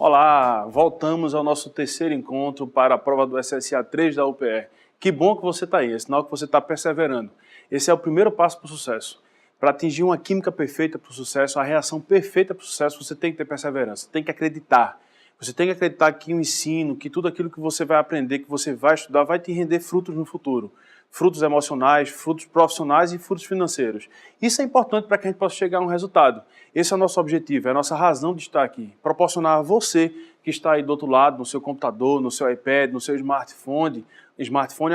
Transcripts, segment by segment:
Olá, voltamos ao nosso terceiro encontro para a prova do SSA 3 da UPR. Que bom que você está aí, é sinal que você está perseverando. Esse é o primeiro passo para o sucesso. Para atingir uma química perfeita para o sucesso, a reação perfeita para o sucesso, você tem que ter perseverança, tem que acreditar. Você tem que acreditar que o ensino, que tudo aquilo que você vai aprender, que você vai estudar, vai te render frutos no futuro. Frutos emocionais, frutos profissionais e frutos financeiros. Isso é importante para que a gente possa chegar a um resultado. Esse é o nosso objetivo, é a nossa razão de estar aqui. Proporcionar a você que está aí do outro lado, no seu computador, no seu iPad, no seu smartphone,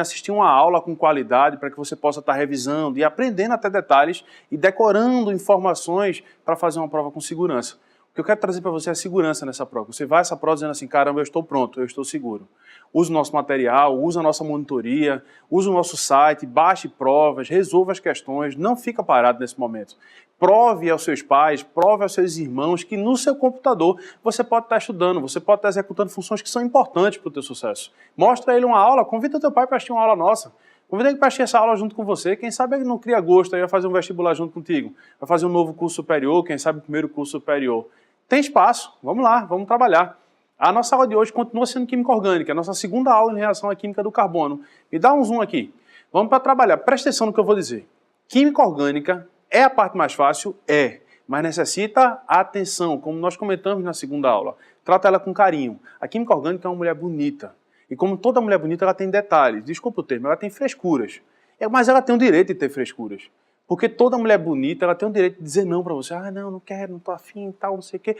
assistir uma aula com qualidade para que você possa estar revisando e aprendendo até detalhes e decorando informações para fazer uma prova com segurança. O que eu quero trazer para você é segurança nessa prova. Você vai a essa prova dizendo assim, caramba, eu estou pronto, eu estou seguro. Use o nosso material, use a nossa monitoria, use o nosso site, baixe provas, resolva as questões, não fica parado nesse momento. Prove aos seus pais, prove aos seus irmãos que no seu computador você pode estar estudando, você pode estar executando funções que são importantes para o teu sucesso. Mostra a ele uma aula, convida o teu pai para assistir uma aula nossa. Convida ele para assistir essa aula junto com você. Quem sabe ele não cria gosto aí, vai fazer um vestibular junto contigo. Vai fazer um novo curso superior, quem sabe o primeiro curso superior. Tem espaço, vamos lá, vamos trabalhar. A nossa aula de hoje continua sendo química orgânica, a nossa segunda aula em reação à química do carbono. Me dá um zoom aqui. Vamos para trabalhar. Presta atenção no que eu vou dizer. Química orgânica é a parte mais fácil? É. Mas necessita atenção, como nós comentamos na segunda aula. Trata ela com carinho. A química orgânica é uma mulher bonita. E como toda mulher bonita, ela tem detalhes. Desculpa o termo, ela tem frescuras. Mas ela tem o direito de ter frescuras. Porque toda mulher bonita, ela tem o direito de dizer não para você. Ah, não quero, não estou afim, tal, não sei o quê.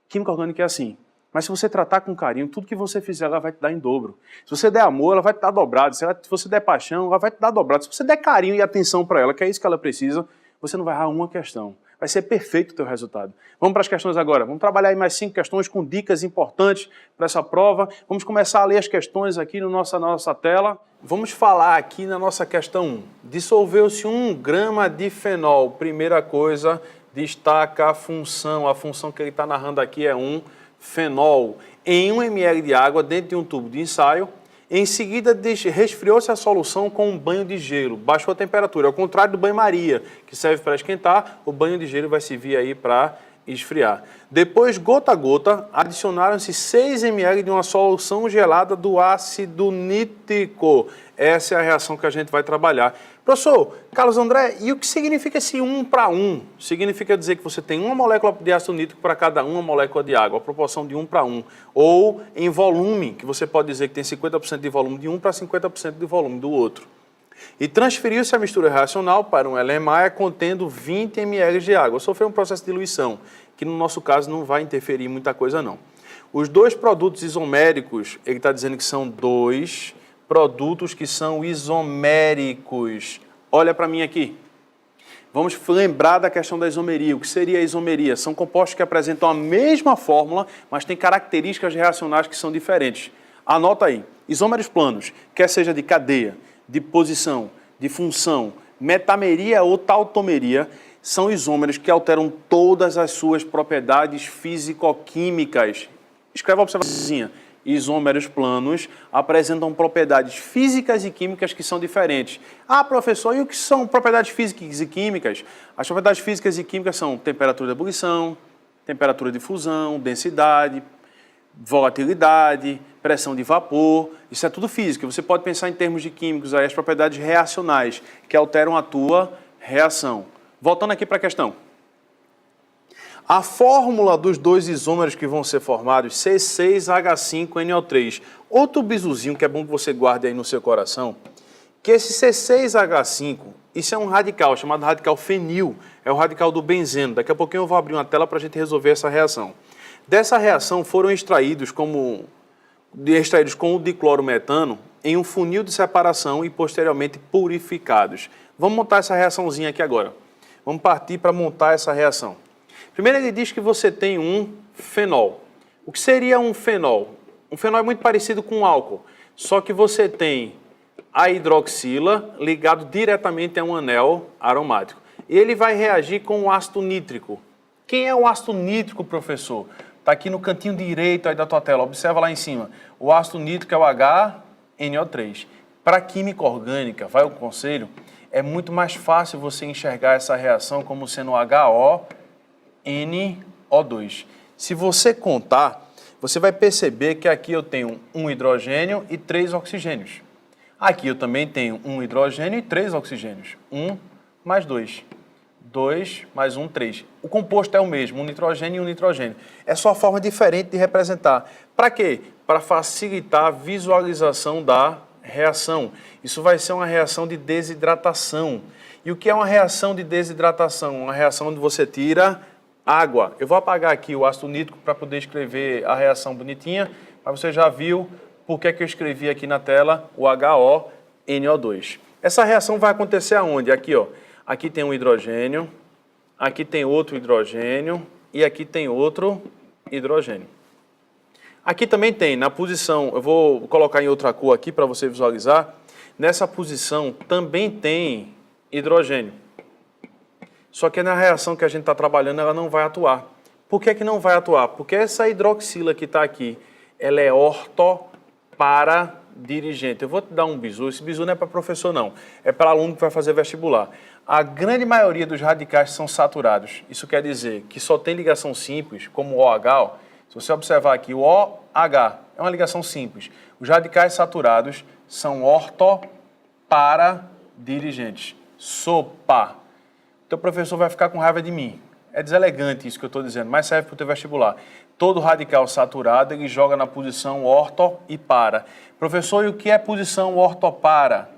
Química orgânica é assim. Mas se você tratar com carinho, tudo que você fizer, ela vai te dar em dobro. Se você der amor, ela vai te dar dobrado. Se você der paixão, ela vai te dar dobrado. Se você der carinho e atenção para ela, que é isso que ela precisa, você não vai errar uma questão. Vai ser perfeito o teu resultado. Vamos para as questões agora. Vamos trabalhar aí mais 5 questões com dicas importantes para essa prova. Vamos começar a ler as questões aqui na nossa tela. Vamos falar aqui na nossa questão 1. Dissolveu-se 1 grama de fenol. Primeira coisa, destaca a função. A função que ele está narrando aqui é 1 fenol em 1 ml de água dentro de um tubo de ensaio. Em seguida, resfriou-se a solução com um banho de gelo. Baixou a temperatura. Ao contrário do banho-maria, que serve para esquentar, o banho de gelo vai servir aí para esfriar. Depois, gota a gota, adicionaram-se 6 ml de uma solução gelada do ácido nítrico. Essa é a reação que a gente vai trabalhar. Professor Carlos André, e o que significa esse 1 para 1? Significa dizer que você tem uma molécula de ácido nítrico para cada uma molécula de água, a proporção de 1 para 1. Ou em volume, que você pode dizer que tem 50% de volume de um para 50% de volume do outro. E transferiu-se a mistura reacional para um LMA contendo 20 ml de água. Sofreu um processo de diluição, que no nosso caso não vai interferir em muita coisa não. Os dois produtos isoméricos, ele está dizendo que são 2 produtos que são isoméricos. Olha para mim aqui. Vamos lembrar da questão da isomeria. O que seria a isomeria? São compostos que apresentam a mesma fórmula, mas têm características reacionais que são diferentes. Anota aí. Isômeros planos, quer seja de cadeia, de posição, de função, metameria ou tautomeria, são isômeros que alteram todas as suas propriedades físico-químicas. Escreve a observaçãozinha. Isômeros planos apresentam propriedades físicas e químicas que são diferentes. Ah, professor, e o que são propriedades físicas e químicas? As propriedades físicas e químicas são temperatura de ebulição, temperatura de fusão, densidade, volatilidade, pressão de vapor. Isso é tudo físico. Você pode pensar em termos de químicos, aí, as propriedades reacionais, que alteram a tua reação. Voltando aqui para a questão. A fórmula dos dois isômeros que vão ser formados, C6H5NO3. Outro bizuzinho que é bom que você guarde aí no seu coração, que esse C6H5, isso é um radical chamado radical fenil, é o radical do benzeno. Daqui a pouquinho eu vou abrir uma tela para a gente resolver essa reação. Dessa reação foram extraídos com o diclorometano em um funil de separação e posteriormente purificados. Vamos montar essa reaçãozinha aqui agora. Vamos partir para montar essa reação. Primeiro ele diz que você tem um fenol. O que seria um fenol? Um fenol é muito parecido com um álcool, só que você tem a hidroxila ligado diretamente a um anel aromático. Ele vai reagir com o ácido nítrico. Quem é o ácido nítrico, professor? Está aqui no cantinho direito aí da tua tela, observa lá em cima. O ácido nítrico é o HNO3. Para química orgânica, vai o conselho, é muito mais fácil você enxergar essa reação como sendo HO NO2. Se você contar, você vai perceber que aqui eu tenho um hidrogênio e 3 oxigênios. Aqui eu também tenho um hidrogênio e 3 oxigênios. 1 mais 2. 2 mais 1, 3. O composto é o mesmo, um nitrogênio e um nitrogênio. É só uma forma diferente de representar. Para quê? Para facilitar a visualização da reação. Isso vai ser uma reação de desidratação. E o que é uma reação de desidratação? Uma reação onde você tira água. Eu vou apagar aqui o ácido nítrico para poder escrever a reação bonitinha, mas você já viu por que eu escrevi aqui na tela o HONO2. Essa reação vai acontecer aonde? Aqui, ó. Aqui tem um hidrogênio, aqui tem outro hidrogênio e aqui tem outro hidrogênio. Aqui também tem, na posição, eu vou colocar em outra cor aqui para você visualizar, nessa posição também tem hidrogênio. Só que na reação que a gente está trabalhando, ela não vai atuar. Por que que não vai atuar? Porque essa hidroxila que está aqui, ela é ortoparadirigeante. Eu vou te dar um bizu, esse bizu não é para professor não, é para aluno que vai fazer vestibular. A grande maioria dos radicais são saturados. Isso quer dizer que só tem ligação simples, como o OH. Se você observar aqui, o OH é uma ligação simples. Os radicais saturados são ortoparadirigeantes. Sopa. Teu professor vai ficar com raiva de mim. É deselegante isso que eu estou dizendo, mas serve para o teu vestibular. Todo radical saturado, ele joga na posição orto e para. Professor, e o que é posição ortopara?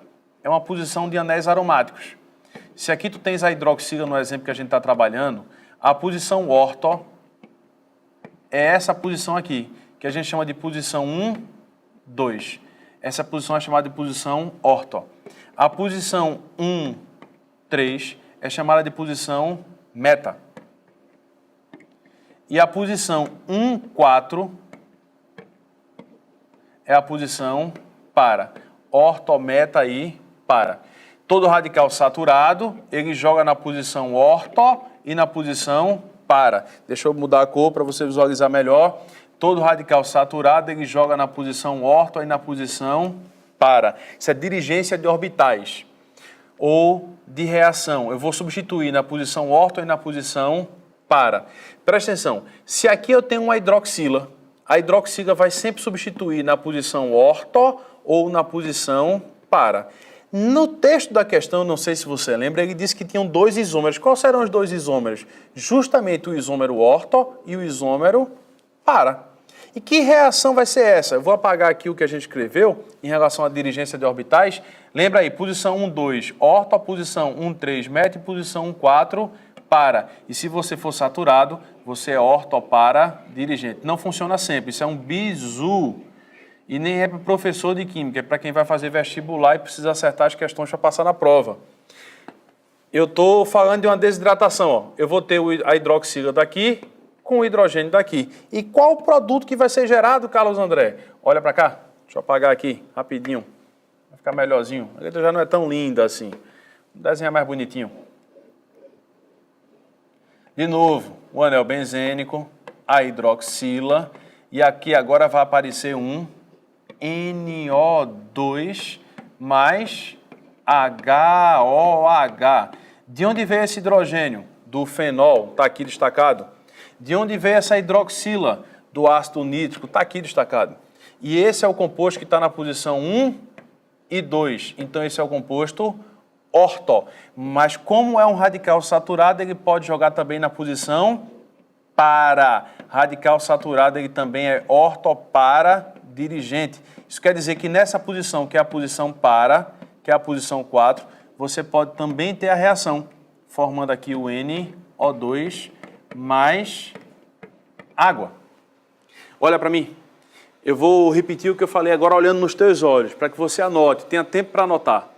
É uma posição de anéis aromáticos. Se aqui tu tens a hidroxila no exemplo que a gente está trabalhando, a posição orto é essa posição aqui, que a gente chama de posição 1, 2. Essa posição é chamada de posição orto. A posição 1, 3 é chamada de posição meta. E a posição 1, 4 é a posição para. Orto, meta e para. Todo radical saturado, ele joga na posição orto e na posição para. Deixa eu mudar a cor para você visualizar melhor. Todo radical saturado, ele joga na posição orto e na posição para. Isso é dirigência de orbitais ou de reação. Eu vou substituir na posição orto e na posição para. Presta atenção, se aqui eu tenho uma hidroxila, a hidroxila vai sempre substituir na posição orto ou na posição para. No texto da questão, não sei se você lembra, ele disse que tinham 2 isômeros. Quais serão os 2 isômeros? Justamente o isômero orto e o isômero para. E que reação vai ser essa? Eu vou apagar aqui o que a gente escreveu em relação à dirigência de orbitais. Lembra aí, posição 1, 2, orto, posição 1, 3, meta e posição 1, 4, para. E se você for saturado, você é orto para dirigente. Não funciona sempre, isso é um bizu. E nem é para professor de química, é para quem vai fazer vestibular e precisa acertar as questões para passar na prova. Eu estou falando de uma desidratação. Ó. Eu vou ter a hidroxila daqui com o hidrogênio daqui. E qual o produto que vai ser gerado, Carlos André? Olha para cá. Deixa eu apagar aqui, rapidinho. Vai ficar melhorzinho. A letra já não é tão linda assim. Vou desenhar mais bonitinho. De novo, o anel benzênico, a hidroxila. E aqui agora vai aparecer um NO2 mais HOH. De onde veio esse hidrogênio? Do fenol, está aqui destacado. De onde veio essa hidroxila? Do ácido nítrico, está aqui destacado. E esse é o composto que está na posição 1 e 2. Então esse é o composto orto. Mas como é um radical saturado, ele pode jogar também na posição para. Radical saturado, ele também é orto para dirigente. Isso quer dizer que nessa posição, que é a posição para, que é a posição 4, você pode também ter a reação, formando aqui o NO2 mais água. Olha para mim. Eu vou repetir o que eu falei agora olhando nos teus olhos, para que você anote, tenha tempo para anotar.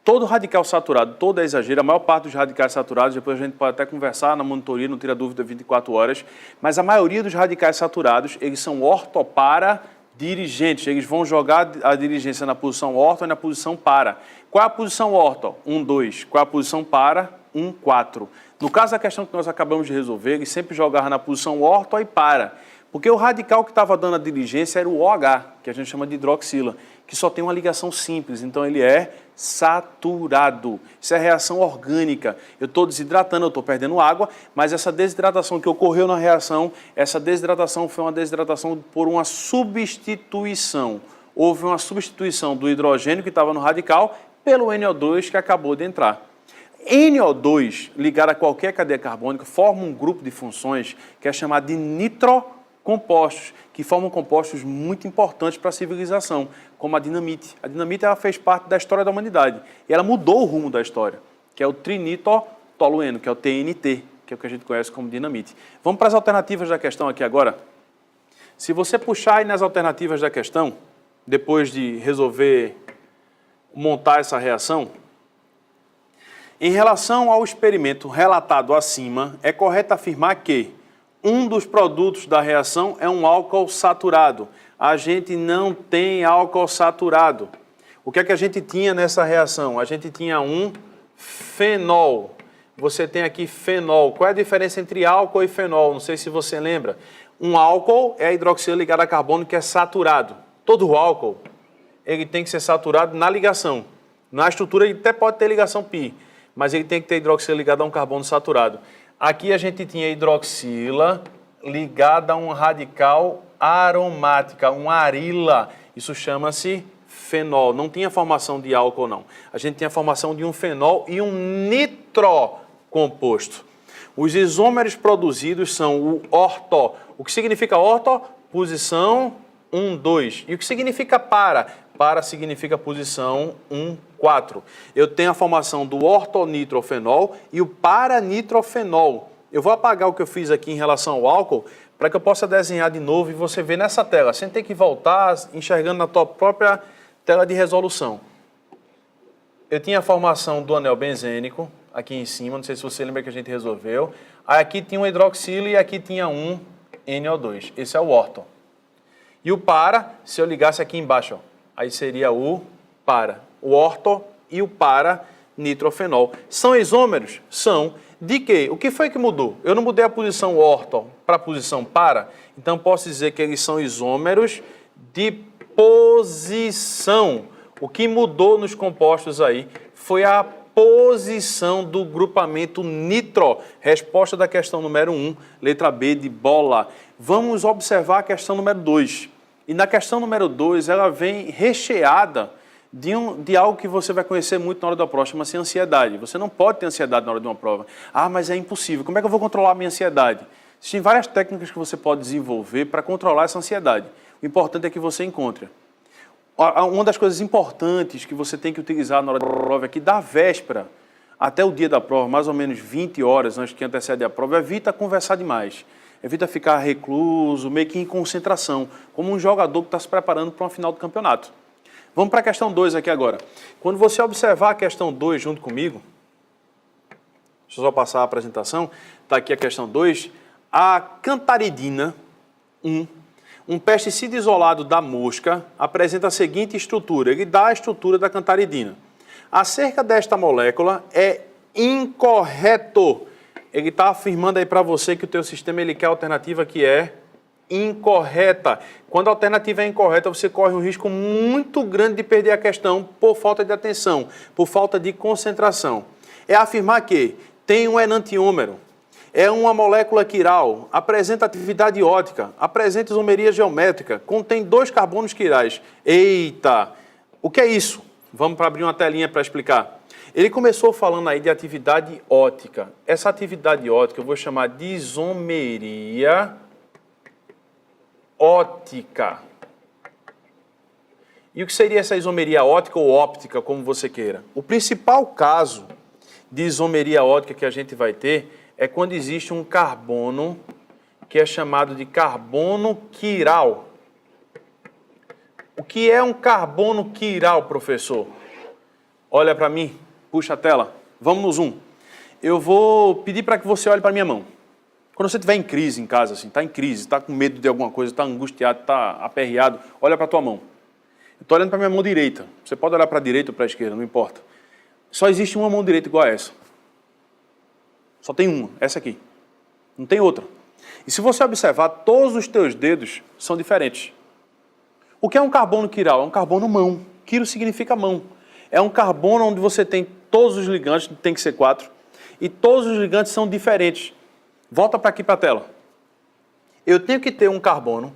Todo radical saturado, todo é exagero, a maior parte dos radicais saturados, depois a gente pode até conversar na monitoria, não tira dúvida 24 horas, mas a maioria dos radicais saturados, eles são ortopara dirigentes, eles vão jogar a dirigência na posição orto e na posição para. Qual é a posição orto? 1, 2. Qual é a posição para? 1, 4. No caso da questão que nós acabamos de resolver, eles sempre jogavam na posição orto e para. Porque o radical que estava dando a dirigência era o OH, que a gente chama de hidroxila. que só tem uma ligação simples, então ele é saturado. Isso é reação orgânica. Eu estou desidratando, eu estou perdendo água, mas essa desidratação que ocorreu na reação, essa desidratação foi uma desidratação por uma substituição. Houve uma substituição do hidrogênio que estava no radical pelo NO2 que acabou de entrar. NO2, ligado a qualquer cadeia carbônica, forma um grupo de funções que é chamado de nitrocompostos, que formam compostos muito importantes para a civilização, como a dinamite. A dinamite ela fez parte da história da humanidade e ela mudou o rumo da história, que é o trinitrotolueno, que é o TNT, que é o que a gente conhece como dinamite. Vamos para as alternativas da questão aqui agora. Se você puxar aí nas alternativas da questão, depois de resolver montar essa reação, em relação ao experimento relatado acima, é correto afirmar que um dos produtos da reação é um álcool saturado. A gente não tem álcool saturado. O que é que a gente tinha nessa reação? A gente tinha um fenol. Você tem aqui fenol. Qual é a diferença entre álcool e fenol? Não sei se você lembra. Um álcool é a hidroxila ligada a carbono que é saturado. Todo álcool ele tem que ser saturado na ligação. Na estrutura ele até pode ter ligação pi, mas ele tem que ter hidroxila ligada a um carbono saturado. Aqui a gente tinha hidroxila ligada a um radical aromática, um arila. Isso chama-se fenol. Não tinha formação de álcool, não. A gente tinha formação de um fenol e um nitrocomposto. Os isômeros produzidos são o orto. O que significa orto? Posição 1, 2. E o que significa para? Para significa posição 1, 4. Eu tenho a formação do ortonitrofenol e o paranitrofenol. Eu vou apagar o que eu fiz aqui em relação ao álcool para que eu possa desenhar de novo e você ver nessa tela, sem ter que voltar enxergando na tua própria tela de resolução. Eu tinha a formação do anel benzênico aqui em cima, não sei se você lembra que a gente resolveu. Aí aqui tinha um hidroxilo e aqui tinha um NO2. Esse é o orto. E o para, se eu ligasse aqui embaixo, ó, aí seria o para. O orto e o para-nitrofenol. São isômeros? São. De quê? O que foi que mudou? Eu não mudei a posição orto para a posição para, então posso dizer que eles são isômeros de posição. O que mudou nos compostos aí foi a posição do grupamento nitro. Resposta da questão número 1, letra B de bola. Vamos observar a questão número 2. E na questão número 2, ela vem recheada de algo que você vai conhecer muito na hora da prova, chama-se ansiedade. Você não pode ter ansiedade na hora de uma prova. Ah, mas é impossível. Como é que eu vou controlar a minha ansiedade? Existem várias técnicas que você pode desenvolver para controlar essa ansiedade. O importante é que você encontre. Uma das coisas importantes que você tem que utilizar na hora da prova é que da véspera até o dia da prova, mais ou menos 20 horas antes que antecede a prova, evita conversar demais. Evita ficar recluso, meio que em concentração, como um jogador que está se preparando para uma final do campeonato. Vamos para a questão 2 aqui agora. Quando você observar a questão 2 junto comigo, deixa eu só passar a apresentação, está aqui a questão 2, a cantaridina 1, um pesticida isolado da mosca, apresenta a seguinte estrutura, ele dá a estrutura da cantaridina. Acerca desta molécula é incorreto. Ele está afirmando aí para você que o teu sistema ele quer a alternativa que é incorreta. Quando a alternativa é incorreta, você corre um risco muito grande de perder a questão por falta de atenção, por falta de concentração. É afirmar que tem um enantiômero, é uma molécula quiral, apresenta atividade ótica, apresenta isomeria geométrica, contém 2 carbonos quirais. Eita! O que é isso? Vamos para abrir uma telinha para explicar. Ele começou falando aí de atividade ótica. Essa atividade ótica eu vou chamar de isomeria ótica. E o que seria essa isomeria ótica ou óptica, como você queira? O principal caso de isomeria ótica que a gente vai ter é quando existe um carbono que é chamado de carbono quiral. O que é um carbono quiral, professor? Olha para mim, puxa a tela, vamos no zoom. Eu vou pedir para que você olhe para a minha mão. Quando você estiver em crise em casa, assim, está em crise, está com medo de alguma coisa, está angustiado, está aperreado, olha para a tua mão. Eu estou olhando para a minha mão direita. Você pode olhar para a direita ou para a esquerda, não importa. Só existe uma mão direita igual a essa. Só tem uma, essa aqui. Não tem outra. E se você observar, todos os teus dedos são diferentes. O que é um carbono quiral? É um carbono mão. Quiro significa mão. É um carbono onde você tem todos os ligantes, tem que ser 4, e todos os ligantes são diferentes. Volta para aqui para a tela. Eu tenho que ter um carbono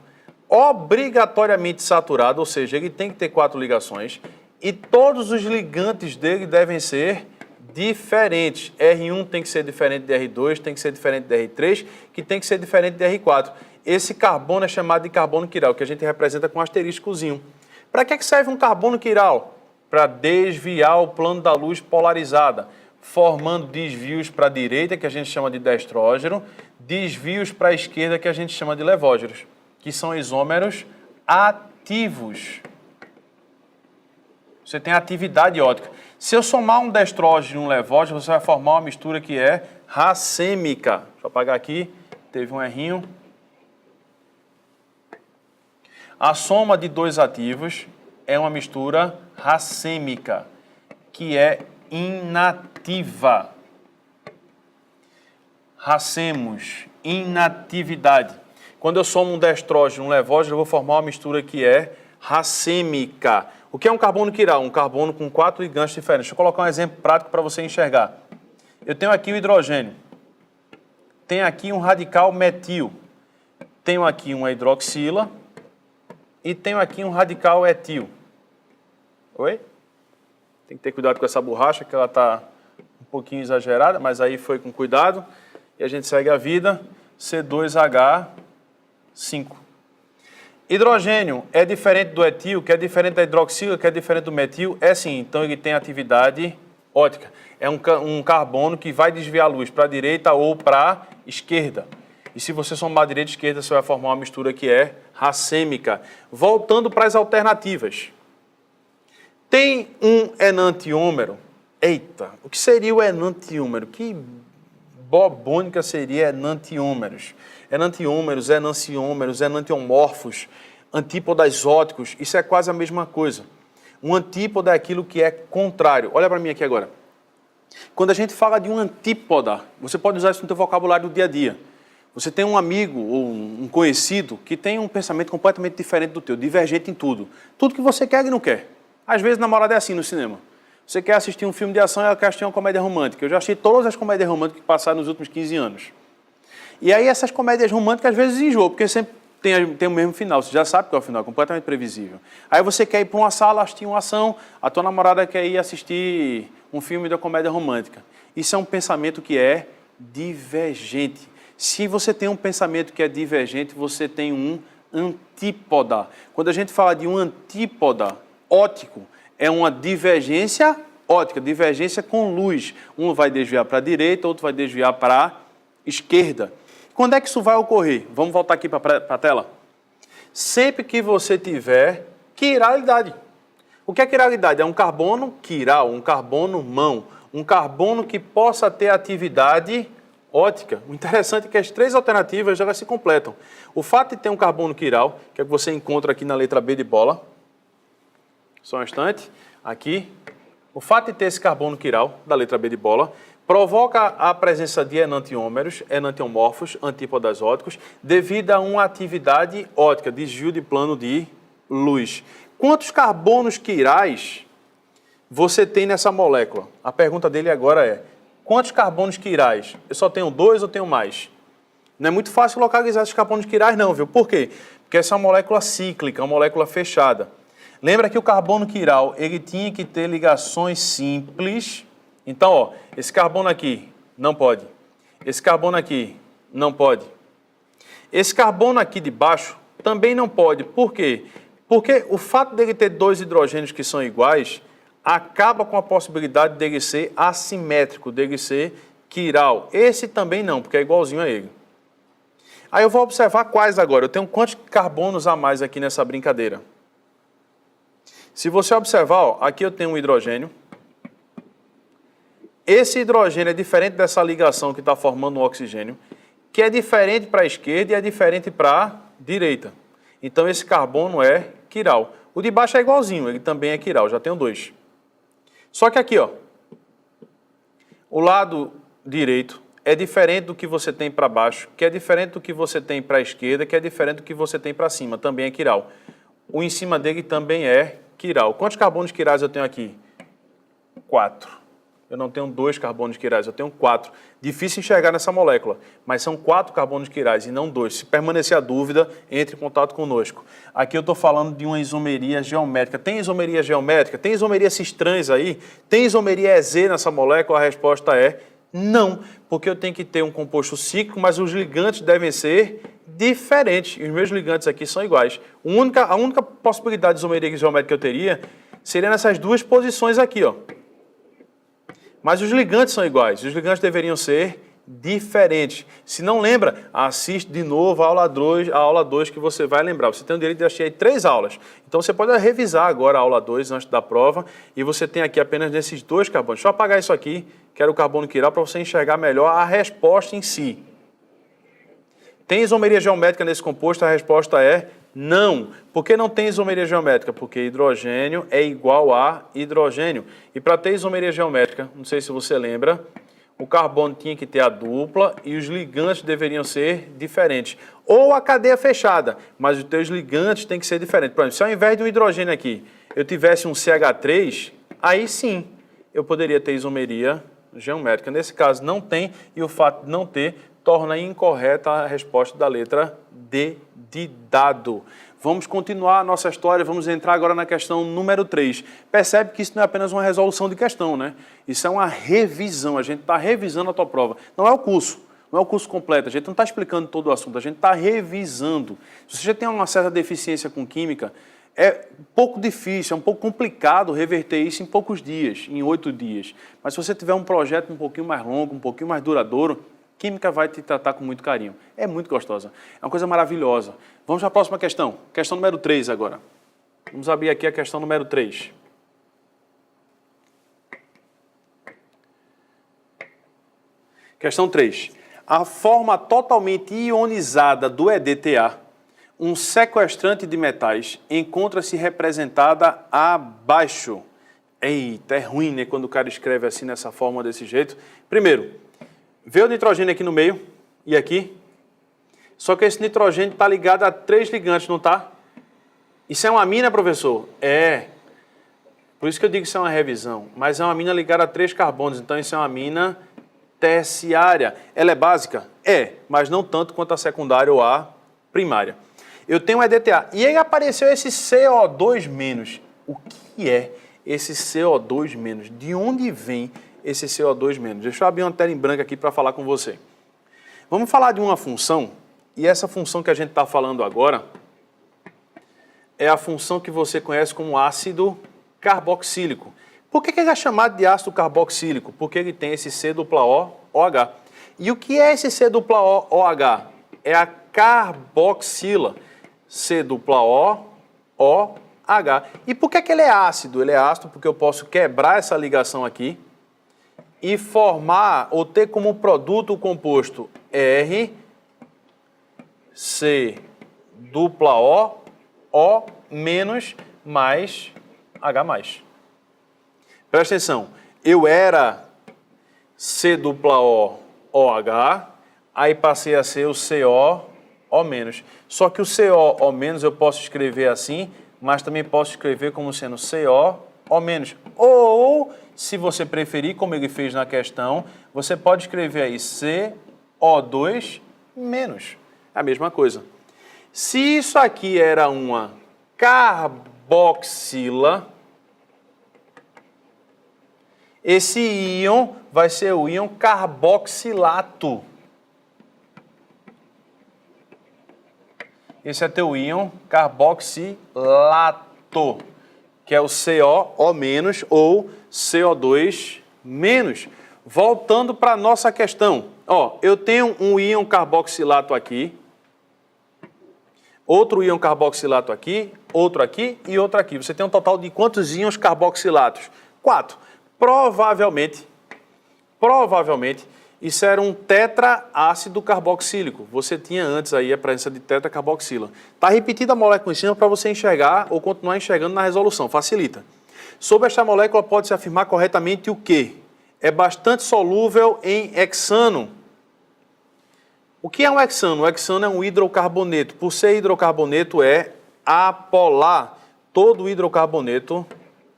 obrigatoriamente saturado, ou seja, ele tem que ter 4 ligações, e todos os ligantes dele devem ser diferentes. R1 tem que ser diferente de R2, tem que ser diferente de R3, que tem que ser diferente de R4. Esse carbono é chamado de carbono quiral, que a gente representa com um asteriscozinho. Para que serve um carbono quiral? Para desviar o plano da luz polarizada, formando desvios para a direita, que a gente chama de destrógeno, desvios para a esquerda, que a gente chama de levógeros, que são isômeros ativos. Você tem atividade ótica. Se eu somar um destrógeno e um levógeno, você vai formar uma mistura que é racêmica. Deixa eu apagar aqui, teve um errinho. A soma de 2 ativos é uma mistura racêmica, que é inativa. Racemos, inatividade. Quando eu somo um destrógeno e um levógeno, eu vou formar uma mistura que é racêmica. O que é um carbono quiral? Um carbono com 4 ligantes diferentes. Deixa eu colocar um exemplo prático para você enxergar. Eu tenho aqui o hidrogênio. Tenho aqui um radical metil. Tenho aqui uma hidroxila. E tenho aqui um radical etil. Oi? Tem que ter cuidado com essa borracha, que ela está um pouquinho exagerada, mas aí foi com cuidado. E a gente segue a vida. C2H5. Hidrogênio é diferente do etil, que é diferente da hidroxila, que é diferente do metil? É sim, então ele tem atividade ótica. É um carbono que vai desviar a luz para a direita ou para a esquerda. E se você somar direita e esquerda, você vai formar uma mistura que é racêmica. Voltando para as alternativas. Tem um enantiômero. Eita, o que seria o enantiômero? Que bobônica seria enantiômeros? Enantiômeros, enanciômeros, enantiomorfos, antípodas óticos, isso é quase a mesma coisa. Um antípoda é aquilo que é contrário. Olha para mim aqui agora. Quando a gente fala de um antípoda, você pode usar isso no seu vocabulário do dia a dia. Você tem um amigo ou um conhecido que tem um pensamento completamente diferente do teu, divergente em tudo. Tudo que você quer e não quer. Às vezes, namorada é assim no cinema. Você quer assistir um filme de ação e ela quer assistir uma comédia romântica. Eu já assisti todas as comédias românticas que passaram nos últimos 15 anos. E aí essas comédias românticas às vezes enjoam, porque sempre tem o mesmo final. Você já sabe qual é o final, é completamente previsível. Aí você quer ir para uma sala assistir uma ação, a tua namorada quer ir assistir um filme da comédia romântica. Isso é um pensamento que é divergente. Se você tem um pensamento que é divergente, você tem um antípoda. Quando a gente fala de um antípoda óptico, é uma divergência óptica, divergência com luz. Um vai desviar para a direita, outro vai desviar para a esquerda. Quando é que isso vai ocorrer? Vamos voltar aqui para a tela. Sempre que você tiver quiralidade. O que é quiralidade? É um carbono quiral, um carbono mão, um carbono que possa ter atividade óptica. O interessante é que as 3 alternativas já se completam. O fato de ter um carbono quiral, que é o que você encontra aqui na letra B de bola, só um instante, aqui, o fato de ter esse carbono quiral, da letra B de bola, provoca a presença de enantiômeros, enantiomorfos, antípodas óticos, devido a uma atividade óptica, desvio de plano de luz. Quantos carbonos quirais você tem nessa molécula? A pergunta dele agora é, quantos carbonos quirais? Eu só tenho 2 ou tenho mais? Não é muito fácil localizar esses carbonos quirais não, viu? Por quê? Porque essa é uma molécula cíclica, uma molécula fechada. Lembra que o carbono quiral, ele tinha que ter ligações simples. Então, ó, esse carbono aqui não pode. Esse carbono aqui não pode. Esse carbono aqui de baixo também não pode. Por quê? Porque o fato dele ter 2 hidrogênios que são iguais acaba com a possibilidade dele ser assimétrico, dele ser quiral. Esse também não, porque é igualzinho a ele. Aí eu vou observar quais agora. Eu tenho quantos carbonos a mais aqui nessa brincadeira? Se você observar, ó, aqui eu tenho um hidrogênio. Esse hidrogênio é diferente dessa ligação que está formando um oxigênio, que é diferente para a esquerda e é diferente para a direita. Então esse carbono é quiral. O de baixo é igualzinho, ele também é quiral, já tenho 2. Só que aqui, ó, o lado direito é diferente do que você tem para baixo, que é diferente do que você tem para a esquerda, que é diferente do que você tem para cima, também é quiral. o em cima dele também é quiral. Quantos carbonos quirais eu tenho aqui? 4. Eu não tenho 2 carbonos quirais, eu tenho 4. Difícil enxergar nessa molécula, mas são 4 carbonos quirais e não 2. Se permanecer a dúvida, entre em contato conosco. Aqui eu estou falando de uma isomeria geométrica. Tem isomeria geométrica? Tem isomeria cis-trans aí? Tem isomeria EZ nessa molécula? A resposta é não, porque eu tenho que ter um composto cíclico, mas os ligantes devem ser diferentes. E os meus ligantes aqui são iguais. A única possibilidade de isomeria geométrica que eu teria seria nessas duas posições aqui, ó. Mas os ligantes são iguais, os ligantes deveriam ser diferentes. Se não lembra, assiste de novo a aula 2 que você vai lembrar. Você tem o direito de assistir 3 aulas. Então você pode revisar agora a aula 2 antes da prova e você tem aqui apenas nesses 2 carbonos. Deixa eu apagar isso aqui, que era o carbono quiral, para você enxergar melhor a resposta em si. Tem isomeria geométrica nesse composto? A resposta é não. Por que não tem isomeria geométrica? Porque hidrogênio é igual a hidrogênio. E para ter isomeria geométrica, não sei se você lembra, o carbono tinha que ter a dupla e os ligantes deveriam ser diferentes. Ou a cadeia fechada, mas os teus ligantes têm que ser diferentes. Por exemplo, se ao invés de um hidrogênio aqui, eu tivesse um CH3, aí sim eu poderia ter isomeria geométrica. Nesse caso não tem, e o fato de não ter torna incorreta a resposta da letra D de dado. Vamos continuar a nossa história, vamos entrar agora na questão número 3. Percebe que isso não é apenas uma resolução de questão, né? Isso é uma revisão, a gente está revisando a tua prova. Não é o curso, não é o curso completo, a gente não está explicando todo o assunto, a gente está revisando. Se você já tem uma certa deficiência com química, é um pouco difícil, é um pouco complicado reverter isso em poucos dias, em 8 dias. Mas se você tiver um projeto um pouquinho mais longo, um pouquinho mais duradouro, química vai te tratar com muito carinho. É muito gostosa. É uma coisa maravilhosa. Vamos para a próxima questão. Questão número 3 agora. Vamos abrir aqui a questão número 3. Questão 3. A forma totalmente ionizada do EDTA, um sequestrante de metais, encontra-se representada abaixo. Eita, é ruim, né, quando o cara escreve assim, nessa forma, desse jeito. Primeiro, vê o nitrogênio aqui no meio e aqui. Só que esse nitrogênio está ligado a 3 ligantes, não está? Isso é uma amina, professor? É. Por isso que eu digo que isso é uma revisão. Mas é uma amina ligada a 3 carbonos. Então isso é uma amina terciária. Ela é básica? É. Mas não tanto quanto a secundária ou a primária. Eu tenho um EDTA. E aí apareceu esse CO2-. O que é esse CO2-? De onde vem esse CO2-? Deixa eu abrir uma tela em branco aqui para falar com você. Vamos falar de uma função, e essa função que a gente está falando agora é a função que você conhece como ácido carboxílico. Por que ele é chamado de ácido carboxílico? Porque ele tem esse C-O-OH. E o que é esse C-O-OH? É a carboxila. C-O-OH. E por que ele é ácido? Ele é ácido porque eu posso quebrar essa ligação aqui e formar ou ter como produto o composto RCOO- mais H+. Presta atenção, eu era C-OOH, aí passei a ser o COO-. Só que o COO- eu posso escrever assim, mas também posso escrever como sendo COO-. Ou, se você preferir, como ele fez na questão, você pode escrever aí CO2-. É a mesma coisa. Se isso aqui era uma carboxila, esse íon vai ser o íon carboxilato. Esse é teu íon carboxilato, que é o COO- ou CO2-. Voltando para a nossa questão. Ó, eu tenho um íon carboxilato aqui, outro íon carboxilato aqui, outro aqui e outro aqui. Você tem um total de quantos íons carboxilatos? 4. Provavelmente, isso era um tetraácido carboxílico. Você tinha antes aí a presença de tetracarboxila. Está repetida a molécula em cima para você enxergar ou continuar enxergando na resolução. Facilita. Sobre esta molécula pode-se afirmar corretamente o quê? É bastante solúvel em hexano. O que é um hexano? O hexano é um hidrocarboneto. Por ser hidrocarboneto, é apolar. Todo hidrocarboneto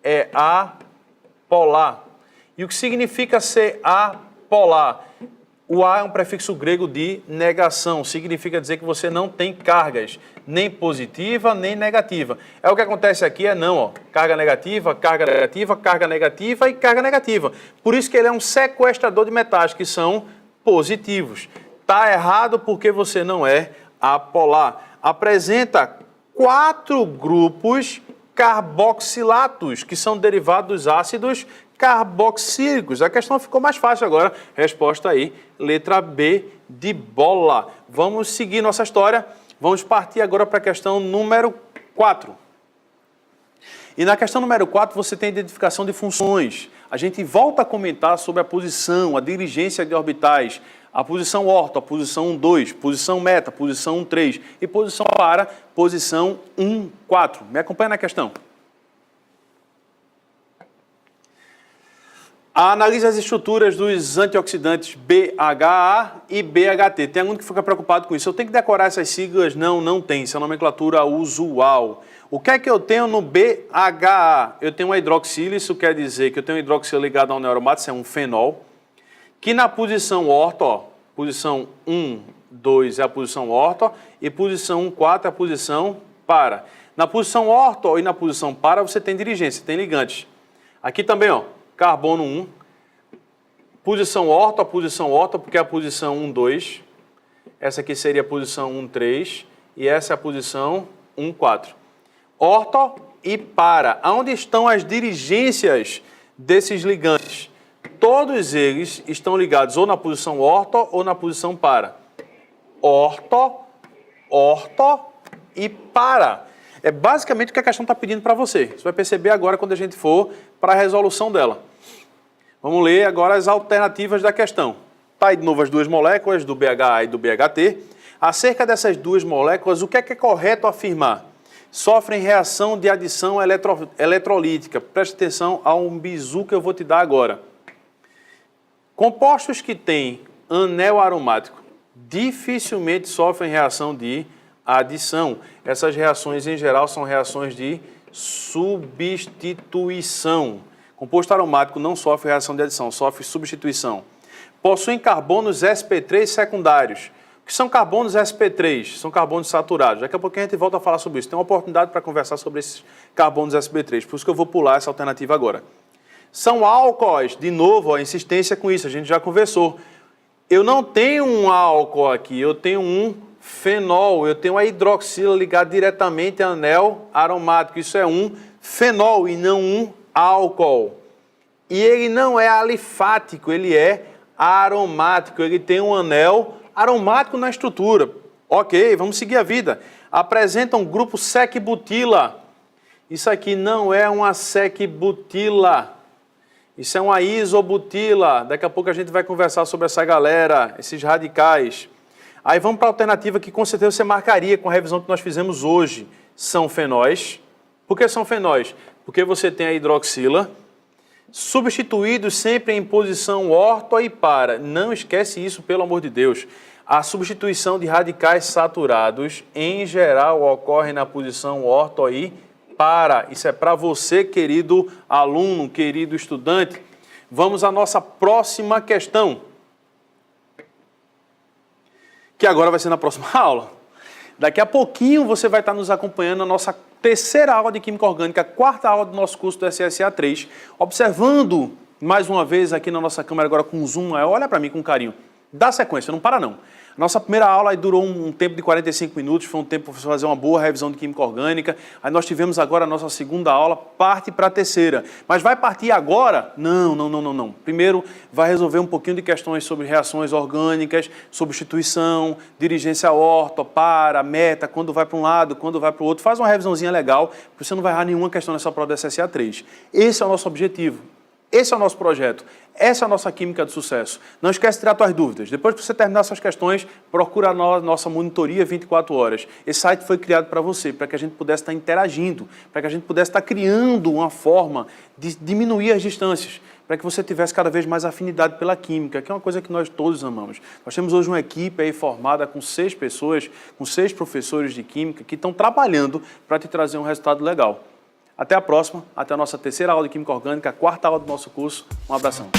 é apolar. E o que significa ser apolar? O A é um prefixo grego de negação, significa dizer que você não tem cargas, nem positiva, nem negativa. É o que acontece aqui, não, ó, carga negativa, carga negativa, carga negativa e carga negativa. Por isso que ele é um sequestrador de metais, que são positivos. Está errado porque você não é apolar. Apresenta 4 grupos carboxilatos, que são derivados dos ácidos carboxílicos. A questão ficou mais fácil agora. Resposta aí, letra B de bola. Vamos seguir nossa história. Vamos partir agora para a questão número 4. E na questão número 4 você tem a identificação de funções. A gente volta a comentar sobre a posição, a dirigência de orbitais, a posição orto, a posição 1,2, posição meta, posição 1,3 e posição para, posição 1,4. Me acompanha na questão. Analise as estruturas dos antioxidantes BHA e BHT. Tem aluno que fica preocupado com isso. Eu tenho que decorar essas siglas? Não, não tem. Isso é a nomenclatura usual. O que é que eu tenho no BHA? Eu tenho uma hidroxila, isso quer dizer que eu tenho uma hidroxila ligada a um aromático, isso é um fenol, que na posição orto, ó, posição 1, 2 é a posição orto e posição 1, 4 é a posição para. Na posição orto e na posição para você tem dirigência, tem ligantes. Aqui também, ó, carbono 1, posição orto, porque é a posição 1, 2. Essa aqui seria a posição 1, 3 e essa é a posição 1, 4. Orto e para. Onde estão as dirigências desses ligantes? Todos eles estão ligados ou na posição orto ou na posição para. Orto, orto e para. É basicamente o que a questão está pedindo para você. Você vai perceber agora quando a gente for para a resolução dela. Vamos ler agora as alternativas da questão. Está aí de novo as duas moléculas, do BHA e do BHT. Acerca dessas duas moléculas, o que é correto afirmar? Sofrem reação de adição eletrolítica. Preste atenção a um bizu que eu vou te dar agora. Compostos que têm anel aromático dificilmente sofrem reação de adição. Essas reações, em geral, são reações de substituição. Composto aromático não sofre reação de adição, sofre substituição. Possuem carbonos sp3 secundários. O que são carbonos sp3? São carbonos saturados. Daqui a pouco a gente volta a falar sobre isso. Tem uma oportunidade para conversar sobre esses carbonos sp3, por isso que eu vou pular essa alternativa agora. São álcoois, de novo, a insistência com isso, a gente já conversou. Eu não tenho um álcool aqui, eu tenho um fenol, eu tenho a hidroxila ligada diretamente ao anel aromático. Isso é um fenol e não um álcool. E ele não é alifático, ele é aromático, ele tem um anel aromático na estrutura. Ok, vamos seguir a vida. Apresenta um grupo sec-butila. Isso aqui não é uma sec-butila. Isso é uma isobutila. Daqui a pouco a gente vai conversar sobre essa galera, esses radicais. Aí vamos para a alternativa que com certeza você marcaria com a revisão que nós fizemos hoje. São fenóis. Por que são fenóis? Porque você tem a hidroxila, substituídos sempre em posição orto e para. Não esquece isso, pelo amor de Deus. A substituição de radicais saturados, em geral, ocorre na posição orto e para. Isso é para você, querido aluno, querido estudante. Vamos à nossa próxima questão, que agora vai ser na próxima aula. Daqui a pouquinho você vai estar nos acompanhando na nossa terceira aula de Química Orgânica, quarta aula do nosso curso do SSA 3, observando mais uma vez aqui na nossa câmera agora com um zoom maior. Olha para mim com carinho. Dá sequência, não para não. Nossa primeira aula aí durou um tempo de 45 minutos, foi um tempo para fazer uma boa revisão de Química Orgânica. Aí nós tivemos agora a nossa segunda aula, parte para a terceira. Mas vai partir agora? Não. Primeiro vai resolver um pouquinho de questões sobre reações orgânicas, substituição, dirigência orto, para, meta, quando vai para um lado, quando vai para o outro. Faz uma revisãozinha legal, porque você não vai errar nenhuma questão nessa prova do SSA 3. Esse é o nosso objetivo. Esse é o nosso projeto, essa é a nossa química de sucesso. Não esquece de tirar suas dúvidas. Depois que você terminar suas questões, procura a nossa monitoria 24 horas. Esse site foi criado para você, para que a gente pudesse estar interagindo, para que a gente pudesse estar criando uma forma de diminuir as distâncias, para que você tivesse cada vez mais afinidade pela química, que é uma coisa que nós todos amamos. Nós temos hoje uma equipe aí formada com 6 pessoas, com 6 professores de química que estão trabalhando para te trazer um resultado legal. Até a próxima, até a nossa terceira aula de Química Orgânica, a 4ª aula do nosso curso. Um abração.